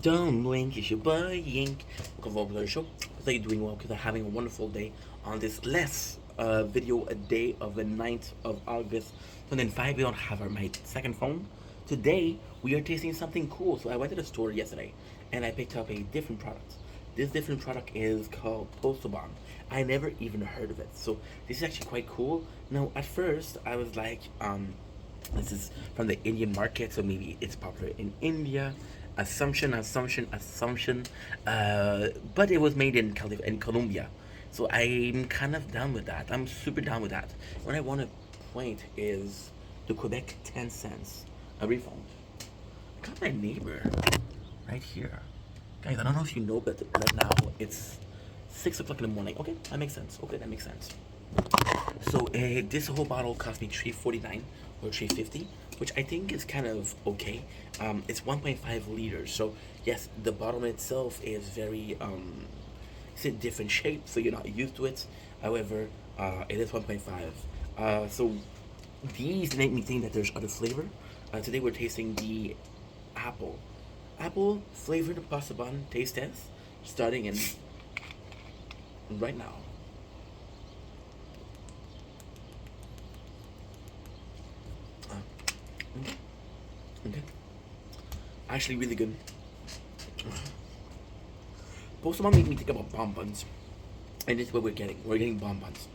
Don't blink, it's your boy Yink. Welcome to the show. Hope that you're doing well because I'm having a wonderful day on this last video a day of the 9th of August 2005. We don't have my second phone. Today we are tasting something cool. So I went to the store yesterday and I picked up a different product. This different product is called Postobon. I never even heard of it. So this is actually quite cool. Now at first I was like, this is from the Indian market, so maybe it's popular in India. Assumption. But it was made in Colombia, so I'm kind of down with that. I'm super down with that. What I want to point is the Quebec 10 cents a refund. I got my neighbor right here, guys. I don't know if you know, but right now it's 6 o'clock in the morning. Okay, that makes sense. Okay, that makes sense. So this whole bottle cost me $3.49 or $3.50, which I think is kind of okay. It's 1.5 liters, so yes, the bottle itself is very it's a different shape, so you're not used to it. However, it is 1.5. So these make me think that there's other flavor. Today we're tasting the apple, apple flavored Postobon taste test, starting in right now. Okay. Okay. Actually, really good. Pokemon made me think about bonbons, and this is what we're getting. We're getting bonbons.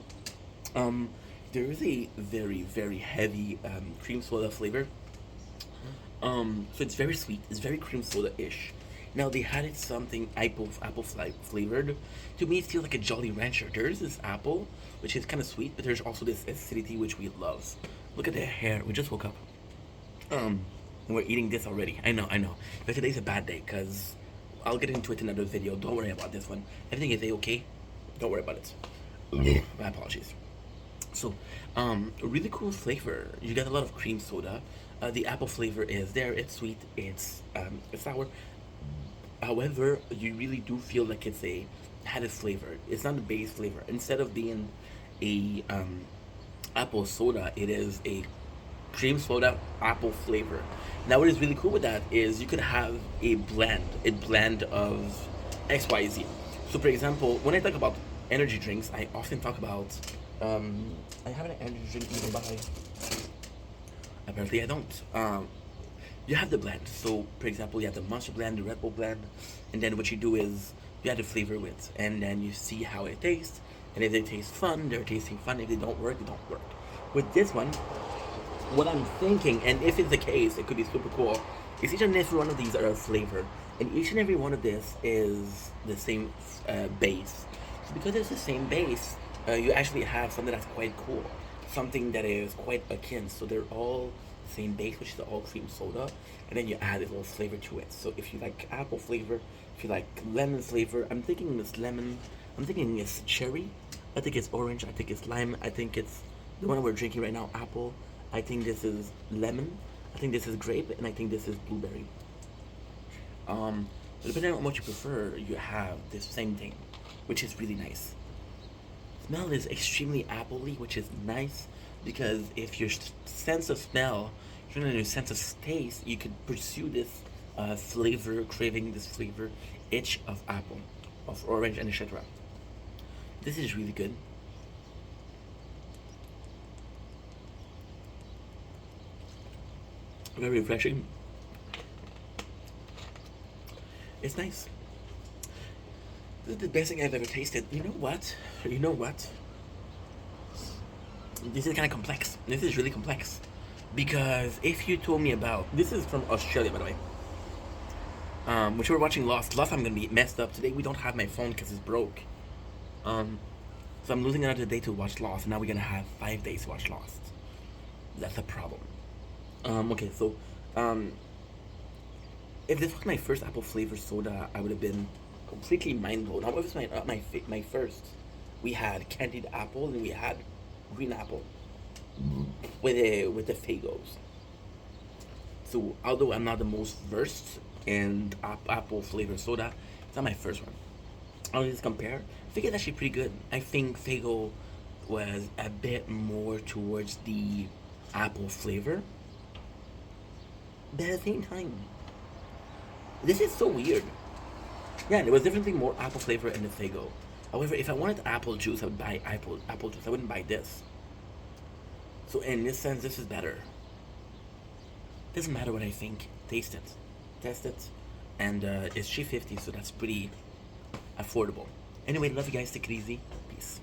Um, there is a very heavy cream soda flavor. So it's very sweet. It's very cream soda ish. Now they had it something flavored. To me, it feels like a Jolly Rancher. There's this apple, which is kind of sweet, but there's also this acidity which we love. Look at their hair. We just woke up. And we're eating this already. I know. But today's a bad day because I'll get into it in another video. Don't worry about this one. Everything is okay. Don't worry about it. My apologies. So, a really cool flavor. You get a lot of cream soda. The apple flavor is there. It's sweet. It's sour. However, you really do feel like it's a added flavor. It's not a base flavor. Instead of being a apple soda, it is a cream soda apple flavor. Now, what is really cool with that is you could have a blend of X, Y, Z. So, for example, when I talk about energy drinks, I often talk about. I have an energy drink nearby. Apparently, I don't. You have the blend. So, for example, you have the Monster blend, the Red Bull blend, and then what you do is you add the flavor with, and then you see how it tastes. And if they taste fun, they're tasting fun. If they don't work, they don't work. With this one, what I'm thinking, and if it's the case, it could be super cool, is each and every one of these are a flavor, and each and every one of this is the same base. So because it's the same base, you actually have something that's quite cool, something that is quite akin. So they're all the same base, which is all cream soda, and then you add a little flavor to it. So if you like apple flavor, if you like lemon flavor, I'm thinking it's lemon. I'm thinking it's cherry. I think it's orange. I think it's lime. I think it's the one we're drinking right now, apple. I think this is lemon. I think this is grape, and I think this is blueberry. So depending on what you prefer, you have this same thing, which is really nice. Smell is extremely appley, which is nice because if your sense of smell, your sense of taste, you could pursue this flavor, craving this flavor, itch of apple, of orange, and etc. This is really good. Very refreshing. It's nice. This is the best thing I've ever tasted. You know what? You know what? This is kind of complex. This is really complex. Because if you told me about. This is from Australia, by the way. Which we're watching Lost. Lost, I'm gonna be messed up. Today we don't have my phone because it's broke. So I'm losing another day to watch Lost. And now we're gonna have 5 days to watch Lost. That's a problem. Okay, so. If this was my first apple flavored soda, I would have been completely mind blown. How was my first? We had candied apple and we had green apple with the Fagos. So although I'm not the most versed in apple flavored soda, it's not my first one. I'll just compare. I think it's actually pretty good. I think Fago was a bit more towards the apple flavor, but at the same time, This is so weird. Yeah, and there was definitely more apple flavor in the Fago. However, if I wanted apple juice, I would buy apple juice. I wouldn't buy this. So in this sense, this is better. Doesn't matter what I think. Taste it, test it, and it's $3.50, so that's pretty affordable. Anyway, love you guys. Take it easy. Peace.